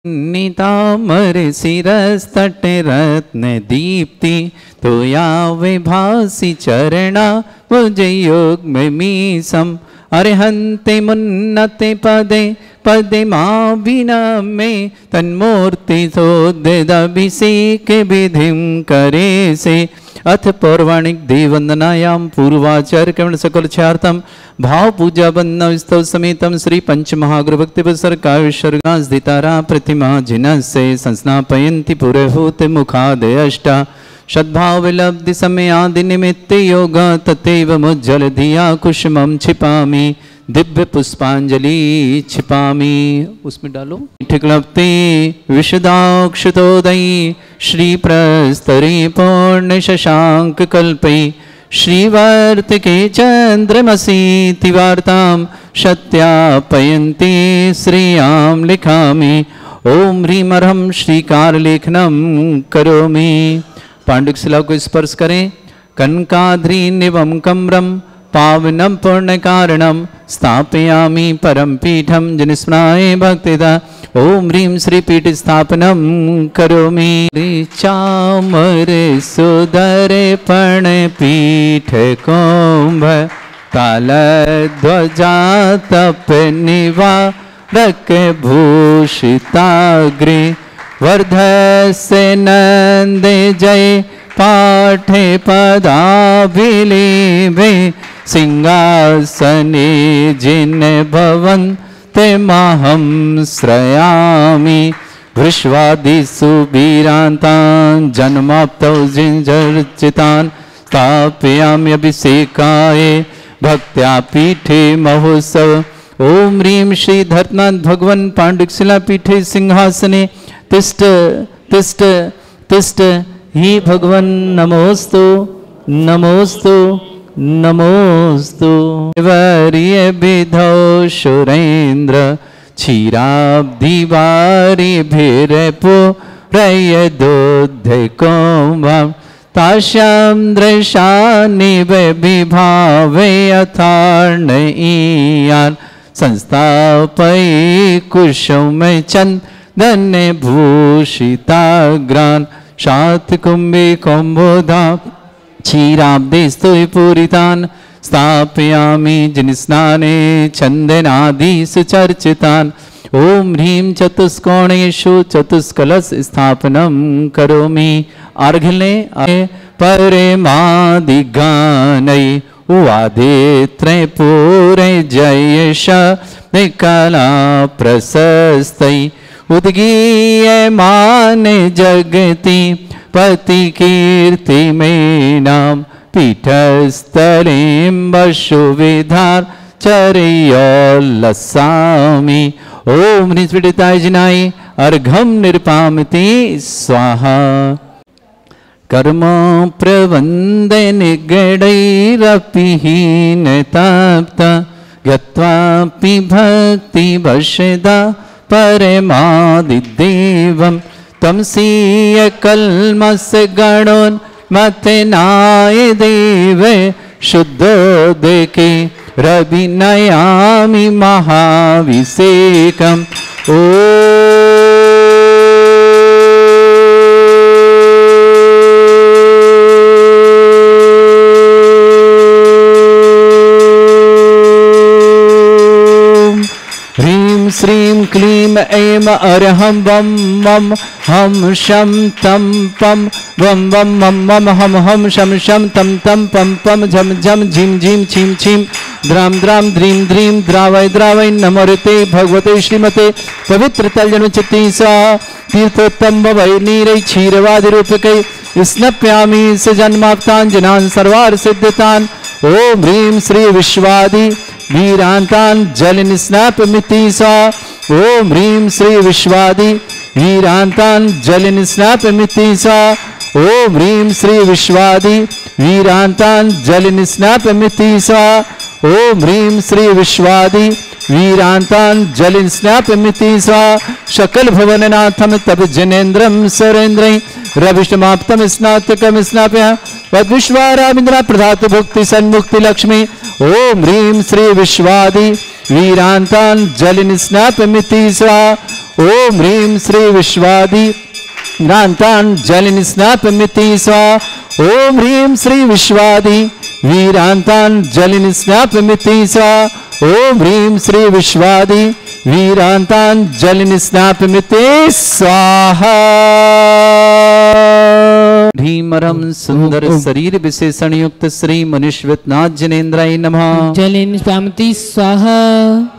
नितामर शिरस्तटे रत्न दीप्ति तो यावे भासी चरणा मुझे योग में मीसम अरहंते मुन्नते पदे पदे माँ बिना में तन्मूर्ति सोदेदाभिषेक विधिम करे से अथ पौराणिक देववंदनायाम पूर्वाचार्य कवण सकल चार्थम भाव पूजा बंदना स्तव समेतम श्री पंच महागुरु भक्ति प्रसर काव्य स्वर्गास्दितारा प्रतिमा जिनस्य संस्नापयन्ति पुरहूत मुखादय अष्टा सद्भाव विलब्धि समय आदि निमित्ते योग तथैव मुज्जल धिया कुसुमं छिपामि दिव्य पुष्पांजलि छिपामि। उसमें डालो ठिकलप्ते विशदाक्षतोदयी श्री प्रस्तरी पूर्ण शशांक कल्पै श्रीवर्तिके चंद्रमसि तिवार्तां सत्यापयन्ति श्रियां लिखामि ओम ह्रीं अर्हं श्रीकारलेखनं करोमि। पांडुक शिला को स्पर्श करें। कनकाद्रि निवम कम्रम पावनम पुण्य कारणम स्थापयामि परम पीठम जनिस्मराय भक्तिदा ओम ह्रीं श्री पीठ स्थापनम करोमि। चामर सुदर पण पीठ कुंभ ताल ध्वजा तप निवारक भूषिताग्रे वर्धस्य नंद जय पाठे पदाभिलेभे सिंहासने जिन भवन्ते महं श्रयामि वृष्वादिषु वीरान्तान् जन्माप्तौ जिञ्जर्चितान् स्थापयामि अभिषेकाय भक्त्या पीठे महोत्सव। ओम ह्रीं श्री धर्तनाथ भगवन् पांडुक शिला पीठे सिंहासने तिष्ठ तिष्ठ तिष्ठ ही भगवन् नमोस्तु नमोस्तु नमोस्तु। वर्य विधौ सुरेन्द्र क्षीराब्धिवारि भीरपुरयदोद्धकुम्भं तास्यां दृशानिव विभावे अथार्णयीयान् संस्थापये कुसुम चन्दन भूषिताग्रान् शातकुम्भे कुम्भोधा क्षीराब्धे स्तुतिपूरितान् स्थापयामि जिनस्नाने चन्दनादिषु चर्चितान्। ओम ह्रीं चतुष्कोणेषु चतुष्कलश स्थापनं करोमि। अर्घ्यले परमादिगानै वादे त्रैपूरे जयश निकला प्रशस्तै उद्गीयमान जगति पति कीर्ति में नाम पीठस्थलीं वसुविधार चर्योल्लसामि। ओम निस्फटिताय जिनाय अर्घम निरपामिति स्वाहा। कर्म प्रबंध निगडैरपि हीन तप्त गत्वापि भक्ति वशदा परमादिदेवं तमसीय कल्मस गणोन्मथनाय देव शुद्धोदके रविनयामि महाभिषेकम्। ओ श्रीं क्लीं ऐं अरहं वं वं हम शं तं पं वं वं मं मं हम हम शं शं तं तं पं पं झं झं झिं झिं छिं छिं द्रां द्रां द्रीं द्रीं द्रावय द्रावय नमोते भगवते श्रीमते पवित्र तलजन्मचित्ती सा तीर्थोत्तम वै नीरै क्षीरवादिरूपकै स्नप्यामि स जन्माप्तान् जनान् सर्वार्थ सिद्धितान्। ओम ह्रीं श्री विश्वादि वीरांतान् जलनिस्नापमिति सा। ओम ह्रीं श्री विश्वादि वीरांतान् जलनिस्नापमिति सा। ओम ह्रीं श्री विश्वादि वीरांतान् जलनिस्नापमिति सा। ओम ह्रीं श्री विश्वादि वीरांतान् जलनिस्नापमिति सा। सकल भुवननाथं तब जनेन्द्रं सरेन्द्रै रविष्टमाप्तम स्नातकम स्नाप्य वद्विश्वारामिन्द्रा प्रधातु भुक्ति सन्मुक्ति लक्ष्मी। ओम ह्रीं श्री विश्वादि वीरान्ताञ्जलिनिस्नापमिति स्वाहा। ॐ ह्रीं श्री विश्वादि वीरान्ताञ्जलिनिस्नापमिति स्वाहा। ॐ ह्रीं श्री विश्वादि वीरान्ताञ्जलिनिस्नापमिति स्वाहा। ॐ ह्रीं श्री विश्वादि वीरान्ताञ्जलिनिस्नापमिति स्वाहा। भीमरम सुंदर शरीर विशेषण युक्त श्री मनुष्यनाथ जनेन्द्राय नमः। जलिनिस्नापमिति स्वाहा।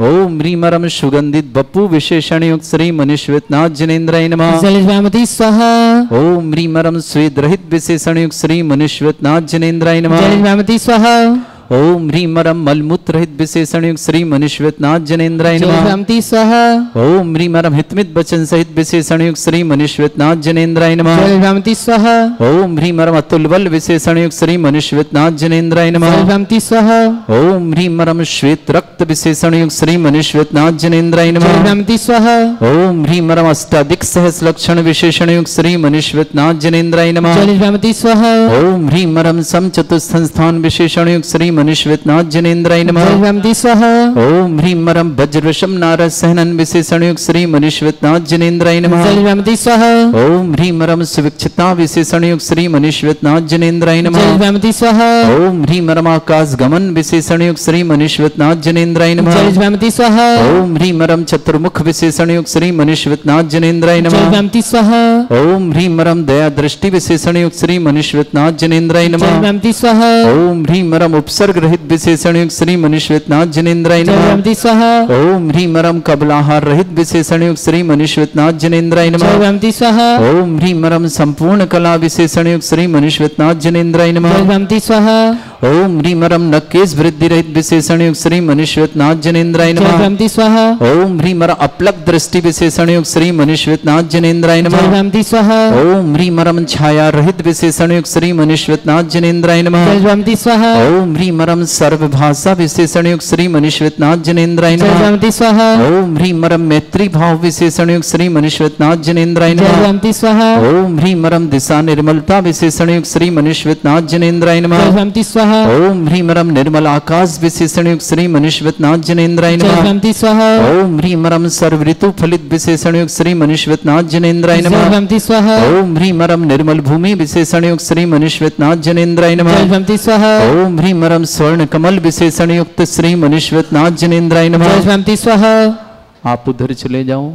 ओम भीमरम सुगंधित बपू विशेषण युक्त श्री मनुष्यनाथ जनेन्द्राय नमः। जलिनिस्नापमिति स्वाहा। ओम भीमरम स्वेद रहित विशेषण युक्त श्री मनुष्यनाथ जनेन्द्राय नमः। जलिनिस्नापमिति स्वाहा। ओम ह्रीमरम मलमूत्र रहित विशेषण युक्त श्री मनुष्यनाथ जनेन्द्राय नमः। जलिनिस्नापमिति स्वाहा। ओम ह्रीमरम हितमित वचन सहित विशेषण युक्त श्री मनुष्यनाथ जनेन्द्राय नमः। जलिनिस्नापमिति स्वाहा। ओम ह्रीमरम अतुल बल विशेषण युक्त श्री मनुष्यनाथ जनेन्द्राय नमः। जलिनिस्नापमिति स्वाहा। ओम ह्रीमरम श्वेत रक्त विशेषण युक्त श्री मनुष्यनाथ जनेन्द्राय नमः। जलिनिस्नापमिति स्वाहा। ओम ह्रीमरम अष्टाधिक सहस लक्षण विशेषण युक्त श्री मनुष्यनाथ जनेन्द्राय नमः। जलिनिस्नापमिति स्वाहा। ओम ह्रीमरम सम चतुस्थान विशेषण युक्त श्री मनुष्यनाथ जनेन्द्राय नमः। जलिनिस्नापमिति स्वाहा। ओम ह्रीमरम वज्रवशम नारद सहनन विशेषण युक्त श्री मनुष्यनाथ जनेन्द्राय नमः। जलिनिस्नापमिति स्वाहा। ओम ह्रीमरम सुविक्षता विशेषण युक्त श्री मनुष्यनाथ जनेन्द्राय नमः। जलिनिस्नापमिति स्वाहा। ओम ह्रीमरम आकाश गमन विशेषण युक्त श्री मनुष्यनाथ जनेन्द्राय नमः। जलिनिस्नापमिति स्वाहा। ओम ह्रीमरम चतुर्मुख विशेषण युक्त श्री मनुष्यनाथ जनेन्द्राय नमः। जलिनिस्नापमिति स्वाहा। ओम ह्रीमरम दया दृष्टि विशेषण युक्त श्री मनुष्यनाथ जनेन्द्राय नमः। जलिनिस्नापमिति स्वाहा। ओम ह्रीमरम उपसर्ग रहित विशेषण युक्त श्री मनुष्यनाथ जनेन्द्राय नमः। जलिनिस्नापमिति स्वाहा। ओम ह्रीमरम कबलाहार रहित विशेषण युक्त श्री मनुष्यनाथ जनेन्द्राय नमः। जलिनिस्नापमिति स्वाहा। ओम ह्रीमरम संपूर्ण कला विशेषण युक्त श्री मनुष्यनाथ जनेन्द्राय नमः। जलिनिस्नापमिति स्वाहा। ओम ह्रीमरम नकेश वृद्धि रहित विशेषण युक्त श्री मनुष्यनाथ जनेन्द्राय नमः। जलिनिस्नापमिति स्वाहा। ओम ह्रीमरम अपलक दृष्टि विशेषण युक्त श्री मनुष्यनाथ जनेन्द्राय नमः। जलिनिस्नापमिति स्वाहा। ओम ह्रीमरम छाया रहित विशेषण युक्त श्री मनुष्यनाथ जनेन्द्राय नमः। जलिनिस्नापमिति स्वाहा। ओम ह्रीमरम सर्वभाषा विशेषण युक्त श्री मनुष्यनाथ जनेन्द्राय नमः। जलिनिस्नापमिति स्वाहा। ओम ह्रीमरम मैत्री भाव विशेषण युक्त श्री मनुष्यनाथ जनेन्द्राय नमः। जलिनिस्नापमिति स्वाहा। ओम ह्रीमरम दिशा निर्मलता विशेषण युक्त श्री मनुष्यनाथ जनेन्द्राय नमः। जलिनिस्नापमिति स्वाहा। ओम ह्रीमरम निर्मल आकाश विशेषण युक्त श्री मनुष्यनाथ जनेन्द्राय नमः। जलिनिस्नापमिति स्वाहा। ओम ह्रीमरम सर्व ऋतु फलित विशेषण युक्त श्री मनुष्यनाथ जनेन्द्राय नमः। जलिनिस्नापमिति स्वाहा। ओम ह्रीमरम निर्मल भूमि विशेषण युक्त श्री मनुष्यनाथ जनेन्द्राय नमः। जलिनिस्नापमिति स्वाहा। ओम ह्रीमरम स्वर्ण कमल विशेषण युक्त श्री मनुष्यनाथ जनेन्द्राय नमः। जलिनिस्नापमिति स्वाहा। आप उधर चले जाओ।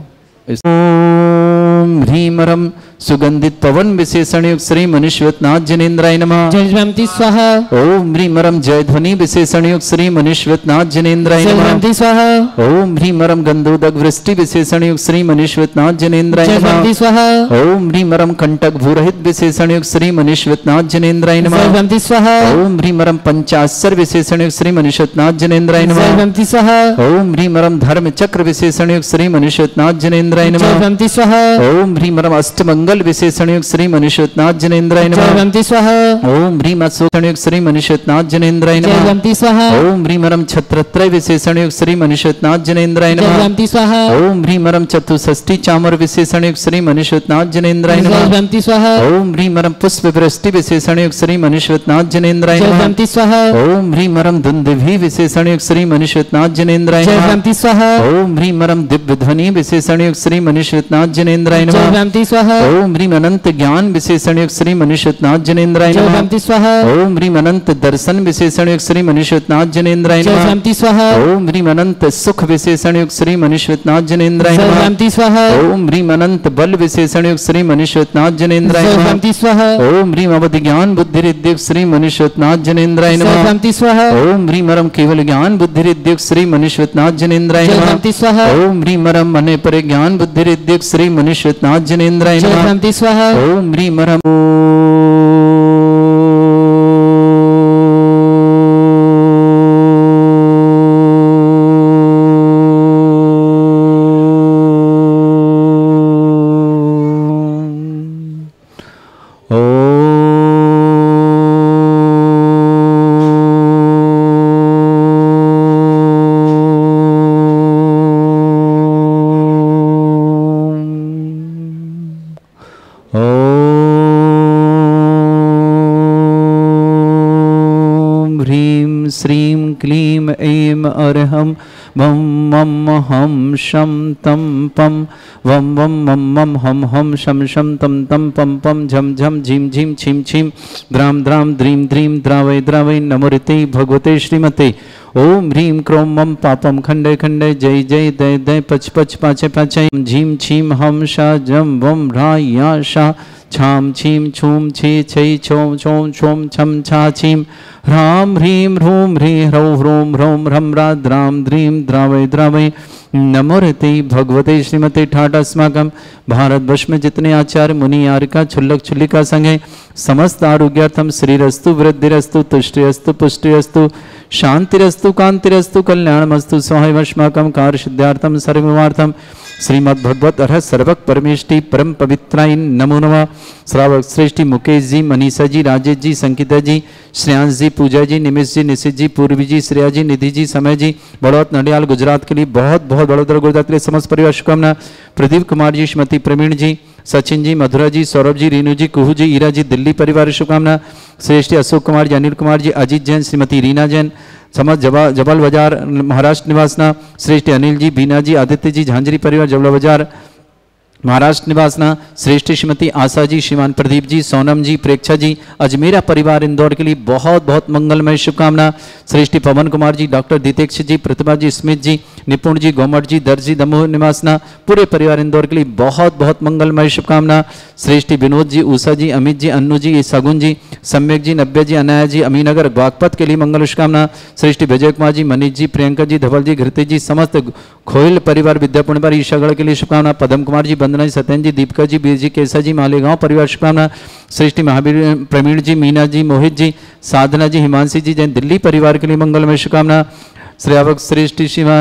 ओम ह्रीमरम सुगंधित पवन विशेषण युक्त श्री मनुष्यनाथ जनेन्द्राय नमः। जलिनिस्नापमिति स्वाहा। ओम ह्रीमरम जय ध्वनि विशेषण युक्त श्री मनुष्यनाथ जनेन्द्राय नमः। जलिनिस्नापमिति स्वाहा। ओम ह्रीमरम गंधोदक वृष्टि विशेषण युक्त श्री मनुष्यनाथ जनेन्द्राय नमः। जलिनिस्नापमिति स्वाहा। ओम ह्रीमरम कंटक भूरहित विशेषण युक्त श्री मनुष्यनाथ जनेन्द्राय नमः। जलिनिस्नापमिति स्वाहा। ओम ह्रीमरम पंचाक्षर विशेषण युक्त श्री मनुष्यनाथ जनेन्द्राय नमः। जलिनिस्नापमिति स्वाहा। ओम ह्रीमरम धर्म चक्र विशेषण युक्त श्री मनुष्यनाथ जनेन्द्राय नमः। जलिनिस्नापमिति स्वाहा। ओम ह्रीमरम अष्टमंगल विशेषण युक्त श्री मनुष्यनाथ जनेन्द्राय नमः। जलिनिस्नापमिति स्वाहा। ओम ह्रीम अशोषण युक्त श्री मनुष्यनाथ जनेन्द्राय नमः। जलिनिस्नापमिति स्वाहा। ओम ह्रीमरम छत्रत्रय विशेषण युक्त श्री मनुष्यनाथ जनेन्द्राय नमः। जलिनिस्नापमिति स्वाहा। ओम ह्रीमरम चतुष्षष्टि चामर विशेषण युक्त श्री मनुष्यनाथ जनेन्द्राय नमः। जलिनिस्नापमिति स्वाहा। ओम ह्रीमरम पुष्प वृष्टि विशेषण युक्त श्री मनुष्यनाथ जनेन्द्राय नमः। जलिनिस्नापमिति स्वाहा। ओम ह्रीमरम दुंदुभि विशेषण युक्त श्री मनुष्यनाथ जनेन्द्राय नमः। जलिनिस्नापमिति स्वाहा। ओम ह्रीमरम दिव्य ध्वनि विशेषण युक्त श्री मनुष्यनाथ जनेन्द्राय नमः। जलिनिस्नापमिति स्वाहा। ओम ह्रीम अनंत ज्ञान विशेषण युक्त श्री मनुष्यनाथ जनेन्द्राय नमः। जलिनिस्नापमिति स्वाहा। ओम ह्रीम अनंत दर्शन विशेषण युक्त श्री मनुष्यनाथ जनेन्द्राय नमः। जलिनिस्नापमिति स्वाहा। ओम ह्रीम अनंत सुख विशेषण युक्त श्री मनुष्यनाथ जनेन्द्राय नमः। जलिनिस्नापमिति स्वाहा। ओम ह्रीम अनंत बल विशेषण युक्त श्री मनुष्यनाथ जनेन्द्राय नमः। जलिनिस्नापमिति स्वाहा। ओम ह्रीम अवधि ज्ञान बुद्धि युक्त श्री मनुष्यनाथ जनेन्द्राय नमः। जलिनिस्नापमिति स्वाहा। ओम ह्रीमरम केवल ज्ञान बुद्धि युक्त श्री मनुष्यनाथ जनेन्द्राय नमः। जलिनिस्नापमिति स्वाहा। ओम ह्रीमरम मने पर ज्ञान बुद्धि युक्त श्री मनुष्यनाथ जनेन्द्राय नमः। जलिनिस्नापमिति स्वाहा। ओम ह्रीमरम वम मम हम शम तम पम वम वम मम मम हम शम शम तम तम पम पम झम झम झीम झीम छीम छीम द्राम द्राम द्रीम द्रीम द्रावय द्रावय नमोरते भगवते श्रीमते ओम ह्रीम क्रोम मम पापम खंडे खंडे जय जय दय दय पच पच पाचे पाचे झीम छीम हम शा जम वम रा या शा छाम छीम छूम छे छै छोम छोम छोम छम छा छीम ह्राम ह्रीम ह्रूम ह्री ह्रौ ह्रोम ह्रौम ह्रम रा द्राम द्रीम द्रावय द्रावय नमोरते भगवते श्रीमते ठाट अस्माकम भारतवर्ष में जितने आचार्य मुनि यारिका छुल्लक छुल्लिका संघ है समस्त आरोग्यार्थम श्रीरस्तु वृद्धिरस्तु तुष्टिरस्तु पुष्टिरस्तु शांतिरस्तु कांतिरस्तु कल्याणमस्तु स्वाहावस्माकं कार्य सिद्धार्थम सर्वमार्थम श्रीमद्भगवत अर्ह सर्वक परमेष्टि परम पवित्राय नमो नमः। श्रावक श्रेष्ठी मुकेश जी, मनीषा जी, राजेश जी, संकिता जी, श्रेयांश जी, पूजा जी, निमिष जी, निशित जी, पूर्वी जी, श्रेया जी, निधि जी, समय जी, बड़ौत नडियाल गुजरात के लिए बहुत बहुत बड़ोदरा गुजरात के लिए समस्त परिवार शुभकामना। प्रदीप कुमार जी, श्रीमती प्रवीण जी, सचिन जी, मधुरा जी, सौरभ जी, रीनू जी, कुहू जी, ईरा जी, दिल्ली परिवार शुभकामना। श्रेष्ठी अशोक कुमार जी, अनिल कुमार जी, अजीत जैन, श्रीमती रीना जैन, समझ जबल बाजार महाराष्ट्र निवासना। श्रेष्ठ अनिल जी, बीना जी, आदित्य जी, झांझरी परिवार जबल बाजार महाराष्ट्र निवासना। श्रेष्ठ श्रीमती आशा जी, श्रीमान प्रदीप जी, सोनम जी, प्रेक्षा जी, अजमेरा परिवार इंदौर के लिए बहुत बहुत मंगलमय शुभकामना। श्रेष्ठी पवन कुमार जी, डॉक्टर दीतेक्ष जी, प्रतिभा जी, स्मित जी, निपुण जी, गोमट जी, दर्जी दमोह निवासना, पूरे परिवार इंदौर के लिए बहुत बहुत मंगलमय शुभकामना। श्रेष्ठी विनोद जी, उषा जी, अमित जी, अन्नू जी, सगुन जी, सम्यक जी, नब्बे जी, अनाया जी, अमीनगर बागपत के लिए मंगल शुभकामना। श्रेष्ठी विजय कुमार जी, मनीष जी, प्रियंका जी, धवल जी, घृति जी, समस्त खोयल परिवार विद्यापुण पर ईशागढ़ के लिए शुभकामना। पदम कुमार जी, वंदना जी, सत्यन जी, दीपिका जी, बीर जी, केसा जी, मालेगांव परिवार शुभकामना। श्रेष्ठी महावीर प्रवीण जी, मीना जी, मोहित जी, साधना जी, हिमांशी जी, जैन दिल्ली परिवार के लिए मंगलमय शुभकामना। श्रेयावक श्रेष्ठी शिवा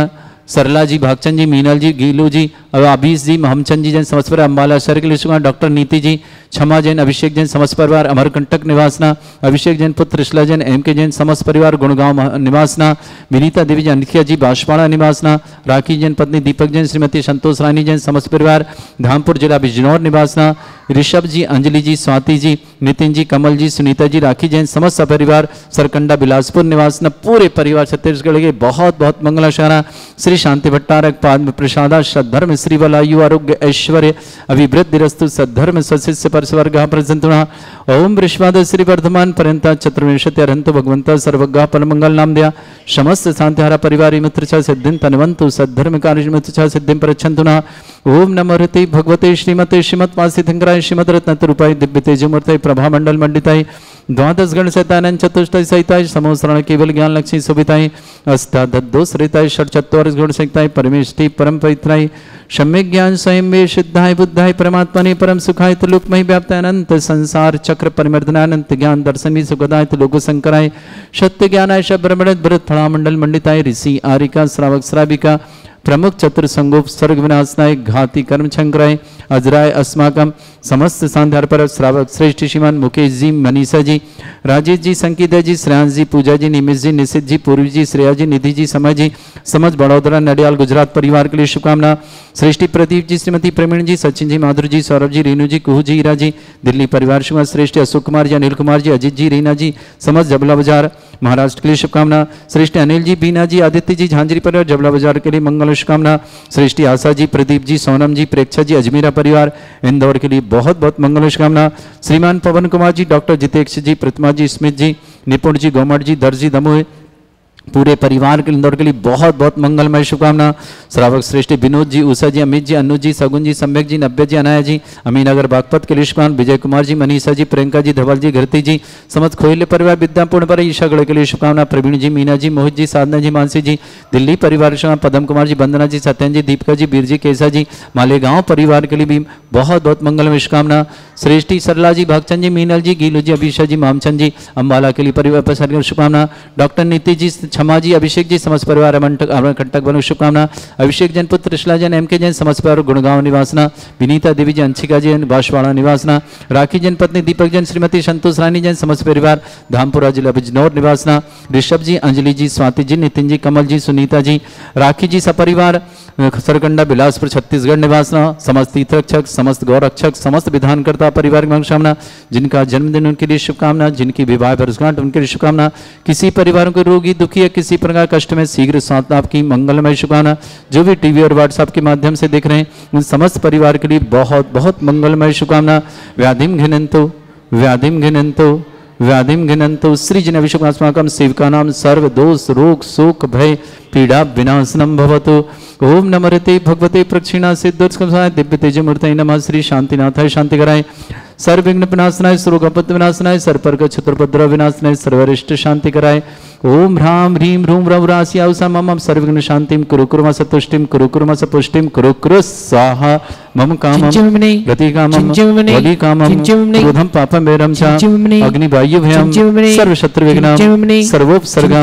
सरला जी, भागचंद जी, मीनल जी, गीलू जी, आबीस जी, महमचंद जी जैन समस्त परिवार अम्बाला शहर के लिए शुभकामना। डॉक्टर नीति जी, क्षमा जैन, अभिषेक जैन समस्त परिवार अमरकंटक निवासना। अभिषेक जैन पुत्र त्रिशला जैन, एम के जैन समस्त परिवार गुड़गांव निवासना। विनीता देवी जी, अनखिया जी, बांसवाड़ा निवासना। राखी जैन पत्नी दीपक जैन, श्रीमती संतोष रानी जैन समस्त परिवार धामपुर जिला बिजनौर निवासना। ऋषभ जी, अंजलि जी, स्वाति जी, नितिन जी, कमल जी, सुनीता जी, राखी जैन समस्त परिवार सरकंडा बिलासपुर निवासना। पूरे परिवार छत्तीसगढ़ के बहुत बहुत मंगलाशारा। श्री शांति भट्टारक पाद प्रसादा सद्धर्म श्री वलायु आरोग्य ऐश्वर्य अभिवृद्धिरस्तु सद्धर्म स्वशिष्य पर स्वर्ग प्रसंतुना। ओम वृषभाद श्री वर्धमान पर्यंता चतुर्विंशति अरहंतो भगवंता सर्वज्ञ परमंगल नाम दिया समस्त शांतिहारा परिवार मित्र छ सिद्धिं तनवंतु सद्धर्म कार्य मित्र छ सिद्धिं प्रच्छन्तुना। ओम नमो हृते भगवते श्रीमते श्रीमत्पासिथिंकराय श्रीमद रत्नतरूपाय दिव्य तेजोमूर्तये प्रभा मंडल मंडिताय द्वादश गण सैतानंद चतुष्टय सहिताय समोसरण केवल ज्ञान लक्ष्मी शोभिताय अष्टादश सरिताय षट्चत्वारिश गुण सहिताय परमेष्टि परम पवित्राय सम्यक ज्ञान स्वयं वे सिद्धाय बुद्धाय परमात्मने परम सुखाय त्रिलोकमय व्याप्ताय अनंत संसार चक्र परिमर्दनानंत ज्ञान दर्शनी सुखदाय लोक शंकराय सत्य ज्ञानाय ब्रह्मणद भरत फला मंडल मंडिताय ऋषि आरिका श्रावक श्राविका प्रमुख चतुर संगोप स्वर्ग विनाशनाय घाती कर्म छंकराय अजराय अस्माकम समस्त सांध्यार पर श्रावक श्रेष्ठ श्रीमान मुकेश जी, मनीषा जी, राजेश जी, संकीता जी, श्रेयांश जी, पूजा जी, निमिष जी, निशित जी, पूर्वी जी, श्रेया जी, निधि जी, समय जी, समझ बड़ौदरा नडियाल गुजरात परिवार के लिए शुभकामना। श्रेष्ठी प्रदीप जी, श्रीमती प्रवीण जी, सचिन जी, माधुर जी, सौरभ जी, रीनू जी, कुहू जी, ईरा जी, दिल्ली परिवार शुभकामना। श्रेष्ठ अशोक कुमार जी, अनिल कुमार जी, अजीत जी, रीना जी, समझ जबला बाजार महाराष्ट्र के लिए शुभकामना। श्रेष्ठ अनिल जी, बीना जी, आदित्य जी, झांझरी परिवार जबला बाजार के लिए मंगल शुभकामना। श्रेष्ठी आशा जी, प्रदीप जी, सोनम जी, प्रेक्षा जी, अजमेरा परिवार इंदौर के लिए बहुत बहुत मंगल शुभकामना। श्रीमान पवन कुमार जी, डॉक्टर जितेक्ष जी, प्रतिमा जी, स्मित जी, निपुण जी, गोमट जी, दर्जी दमोह पूरे परिवार के इंदौर के लिए बहुत बहुत मंगलमय शुभकामना। श्रावक श्रेष्ठ विनोद जी, उषा जी, अमित जी, अन्नू जी, सगुन जी, सम्यक जी, नब्बे जी, अनाया जी, अमीनगर बागपत के लिए शुभकामना। विजय कुमार जी, मनीषा जी, प्रियंका जी, धवल जी, घृति जी, समस्त खोयले परिवार विद्यापूर्ण पर ईशागढ़ के लिए शुभकामना। प्रवीण जी, मीना जी, मोहित जी, साधना जी, मानसी जी, दिल्ली परिवार शुभकामना। पदम कुमार जी, वंदना जी, सत्यन जी, दीपिका जी, बीर जी, केसा जी, मालेगांव परिवार के लिए भी बहुत बहुत मंगलमय शुभकामना। श्रेष्ठी सरला जी, भागचंद जी, मीनल जी, गीलू जी, अभिषा जी, मामचंद जी, अम्बाला के लिए परिवार पर शुभकामना। डॉक्टर नीति जी, क्षमा जी, अभिषेक जी, समस्त परिवार कंटक बनो शुभकामना। अभिषेक जैन पुत्र त्रिशला जैन, एम के जैन समस्त परिवार गुड़गांव निवासना। विनीता देवी जी, अंशिका जी, बांसवाड़ा निवासना। राखी जैन पत्नी दीपक जैन, श्रीमती संतोष रानी जैन समस्त परिवार धामपुरा जिला बिजनौर निवासना। ऋषभ जी, अंजलि जी, स्वाति जी, नितिन जी, कमल जी, सुनीता जी, राखी जी सपरिवार सरकंडा बिलासपुर छत्तीसगढ़ निवासना, समस्त तीर्थरक्षक, समस्त गौरक्षक, समस्त विधानकर्ता परिवार की मनोकामना, जिनका जन्मदिन उनके लिए शुभकामना, जिनकी विवाह वर्षगांठ उनके लिए शुभकामना, किसी परिवारों को रोगी दुखी या किसी प्रकार कष्ट में शीघ्र स्वास्थ्य लाभ की मंगलमय शुभकामना। जो भी टीवी और व्हाट्सएप के माध्यम से देख रहे हैं उन समस्त परिवार के लिए बहुत बहुत मंगलमय शुभकामना। व्याधिम घिनंतो व्याधिम घिनंतो व्याधिम घिनंतो सृजन विश्वकास्माकं सेवकानां सर्व दोष रोग शोक भय पीड़ा विनाशनम भवतु। ओम नमरते भगवते प्रक्षिणा सिद्धोत्सवाय दिव्य तेजमूर्तये नमः। श्री शांतिनाथाय शांति कराय, सर्वविघ्न विनाशनाय, सर्वोपद्रव विनाशनाय, सर्वपर्ग क्षत्रपद्रव विनाशनाय, सर्वरिष्ट शांति कराय। ओम ह्रां ह्रीं ह्रूं रं रास्या उषा मम सर्वविघ्न शांतिं कुरु कुरु मस तुष्टिं कुरु कुरु मस पुष्टिं कुरु कुरु स्वाहा। मम कामं गति कामं वली कामं क्रोधं पापं वैरं च अग्निवायु भयं सर्वशत्रु विघ्नं सर्वोपसर्गं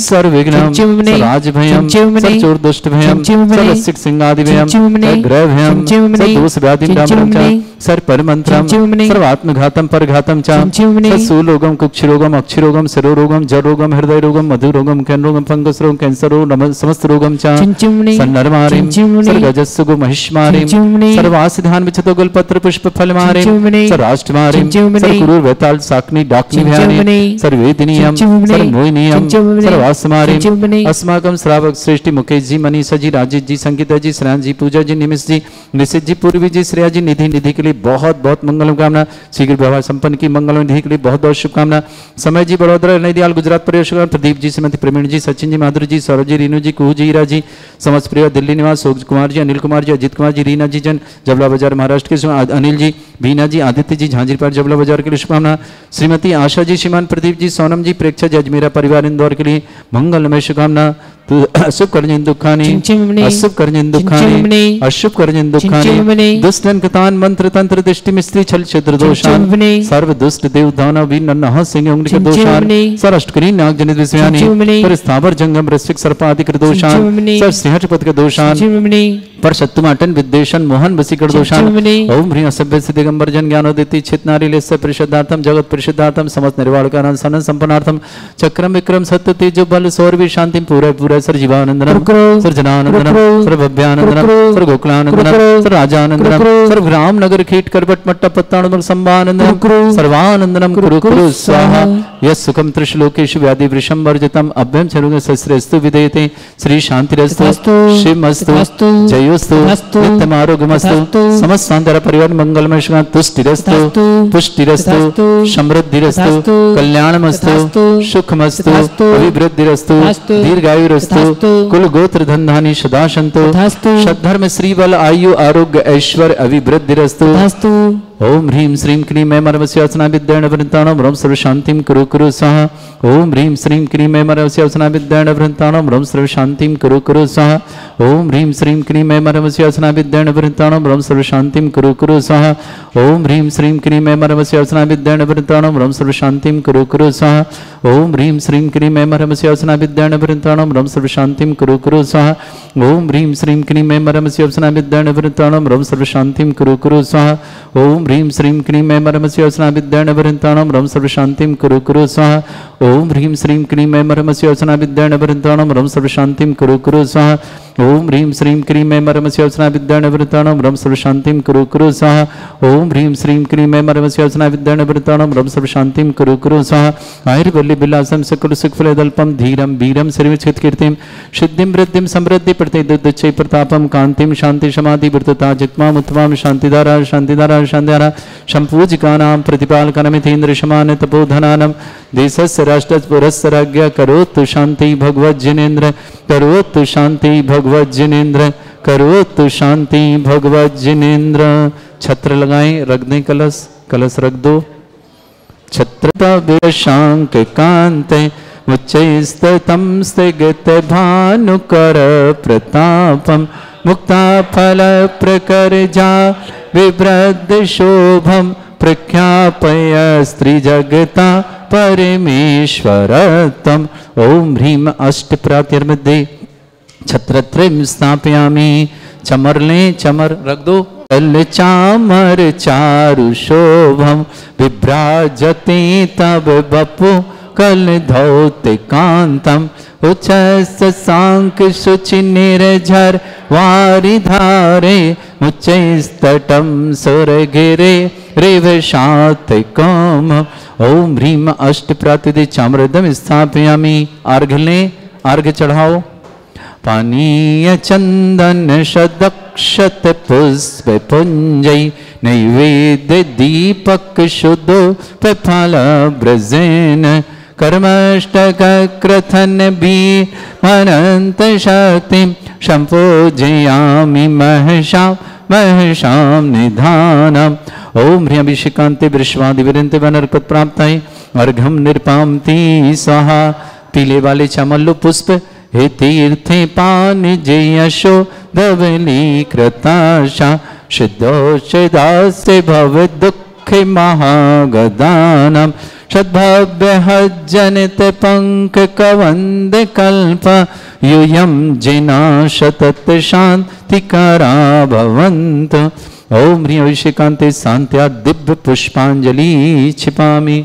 सर्वविघ्नं सर्वराजभयं सर्वचोर दुष्ट भयं सर्वसिक सिंहादि भयं सर्वग्रह भयं सर्वदोष व्याधि डामरं च सर्वपरमंत्रं सर्वात्मघातं परघातं च सर्वसूलोगं कुक्षरोगं अक्षरोगं शिरोरोगं जरोगं हृदय रोगं मधुरोगं कैंरोगं फंगस रोगं कैंसर रोगं समस्त रोगं च सन्नरमारिं सर्वगजस्सुगो महिष्मारिं सर्वासिधान विचतो गुलपत्र पुष्प फलमारिं सर्वाष्टमारिं सर्वकुरुर वेताल साकनी डाकनी भयानि सर्ववेदिनीयं सर्वमोहिनीयं सर्वासमारिं अस्माकं श्रावक श्रेष्ठी मुकेश जी, मनीषा जी, राजेश जी, संगीता जी, श्रेयांश जी, पूजा जी, निमिष जी, निशित जी, पूर्वी जी, श्रेया जी, निधि निधि के लिए बहुत बहुत मंगल कामना। शीघ्र व्यवहार संपन्न की मंगल निधि के लिए बहुत बहुत शुभकामना। समय जी बड़ौदा नई दयाल गुजरात परिवेश प्रदीप जी, श्रीमती प्रवीण जी, सचिन जी, माधुरी जी, सौरभ जी, रीनू जी, कुहू जी, हीरा जी, समस्त प्रिय दिल्ली निवास सूरज कुमार जी, अनिल कुमार जी, अजित कुमार जी, रीना जी जन जबला बाजार महाराष्ट्र के अनिल जी, बीना जी, आदित्य जी, झांझीरपाट जबला बाजार के लिए शुभकामना। श्रीमती आशा जी, श्रीमान प्रदीप जी, सोनम जी, प्रेक्षा जी, अजमेरा परिवार इंदौर के लिए मंगलमय शुभकामना। अशुभ कर्जन दुखानी अशुभ कर्जन दुखानी अशुभ कर्जन दुखानी दुष्टन कतान मंत्र तंत्र दृष्टि मिस्त्री छल छिद्र दोषान सर्व दुष्ट देव दानव वीर नन्हा सिंह उंगली के दोषान सर अष्टकरी नाग जनित विषयानि पर स्थावर जंगम रसिक सर्पादि के दोषान सर सिंहपद के दोषान पर शत्रुमाटन विद्वेषण मोहन वसीकर दोषान ओम ह्रीं असभ्य से दिगंबर जन ज्ञानोदिति चित नारी लेस्य परिषदार्थम जगत परिषदार्थम समस्त निर्वाण कारण सनन संपन्नार्थम चक्रम विक्रम सत्य तेजो बल सौरवी शांति पूरा पूरा सर जीवानंदनम सर जनानंदनम सर भव्यानंदनम सर गोकुलानंदनम सर राजानंदनम सर ग्राम नगर कीट करबट मट्टा पत्ताणुमल संभानंदनम सर्वानंदनम कुरु कुरु स्वाहा। यस सुखम त्रिशलोकेषु व्याधि वृषम वर्जितम अभ्यम चरुगे सस्रेस्तु विदेते श्री शांतिरस्तु शिवमस्तु जयोस्तु नित्यम आरोग्यमस्तु समस्त शांतर परिवार मंगलमय शुभ तुष्टिरस्तु पुष्टिरस्तु समृद्धिरस्तु कल्याणमस्तु सुखमस्तु अभिवृद्धिरस्तु दीर्घायुरस्तु कुल गोत्र धनधानी सदा सन्तु सद्धर्म श्री बल आयु आरोग्य ऐश्वर्य अभिवृद्धिरस्तु। ओम ह्रीं श्रीं क्लीं मैं मरवस्यासना विद्याण वृंताणम रोम सर्व शांतिम कुरु कुरु स्वाहा। ओम ह्रीं श्रीं क्लीं मैं मरवस्यासना विद्याण वृंताणम रोम सर्व शांतिम कुरु कुरु स्वाहा। ओम ह्रीं श्रीं क्लीं मैं मरवस्यासना विद्याण वृंताणम रोम सर्व शांतिम कुरु कुरु स्वाहा। ओम ह्रीं श्रीं क्लीं मैं मरवस्यासना विद्याण वृंताणम रोम सर्व शांतिम कुरु कुरु स्वाहा। ओम ह्रीं श्रीं क्लीं मैं मरवस्यासना विद्याण वृंताणम रोम सर्व शांतिम कुरु कुरु स्वाहा। ओम ह्रीं श्रीं क्लीं मैं मरवस्यासना विद्याण वृंताणम रोम सर्व शांतिम कुरु कुरु स्वाहा। ओम ह्रीं श्रीं क्लीं मैं मरमस्योसना विद्याण वृंताणम रोम सर्व शांतिम कुरु कुरु स्वाहा। ओम ह्रीं श्रीं क्लीं मैं मरमस्योसना विद्याण वृंताणम रोम सर्व शांतिम कुरु कुरु स्वाहा। ओम ह्रीं श्रीं क्लीं मैं मरमस्योसना विद्याण वृंताणम रोम सर्व शांतिम कुरु कुरु स्वाहा। ओम ह्रीं श्रीं क्लीं मैं मरमस्योसना विद्याण वृंताणम रोम सर्व शांतिम कुरु कुरु स्वाहा। आयुर्वल्ली बिलासम सकल सुखफलदल्पम धीरम वीरम सर्वचित कीर्तिम सिद्धिं वृद्धिं समृद्धि प्रतिदुच्चै प्रतापम कांतिम शांति समाधि वृतता जित्माम उत्तमाम शांतिधारा शांतिधारा शांतिधारा संपूजिकानां प्रतिपालकनमितेन्द्र शमान तपोधनानं देशस्य राष्ट्रस्य पुरस्य राज्ञा करोतु शांति भगवज्जनेन्द्र करोतु शांति भगवज्जनेन्द्र करोतु शांति भगवज्जनेन्द्र। छत्र लगाएं, रख दें कलश, कलश रख दो। छत्र शांक कांते मुच्चैस्ततं स्थिगत भानुकर प्रतापम मुक्ता फल प्रकरजा विवृद्ध शोभम प्रख्यापय स्त्री जगता परमेश्वरतम। ओम ह्रीं अष्ट प्रातिर्मध्ये छत्रत्रयं स्थापयामि। चमर लें, चमर रख दो। कल चामर चारु शोभम विभ्राजते तब बपु कल धौत कांतम उच्चस्तांक शुचि निर्झर वारिधारे उच्चस्तटं सुरगिरे रेवशातिकम्। ओम ह्रीम अष्ट प्रातिदि चामृतम स्थापयामि। अर्घ लें, अर्घ चढ़ाओ। पानीय चंदन शतक्षत पुष्प पुंजय नैवेद्य दीपक शुद्धो फल ब्रजेन कर्मष्टक क्रथन भी अनंत शक्ति संपूजयामि महशाम निधानम। ओम ह्रियाभिषेकांते विश्वादि विरंते वनरपत प्राप्ताय अर्घम निर्पामति स्वाहा। पीले वाले चामल्लो पुष्प हे तीर्थे पान जयशो धवली कृताशा सिद्धोषदास्य भव दुख महागदानम। सद्भव्य हज्जनित पंक कवंद कल्प यूयम जिना शतत शांतिकरा भवंत। ओम ह्रीं अभिषेकांते शांत्या दिव्य पुष्पांजलि क्षिपामि।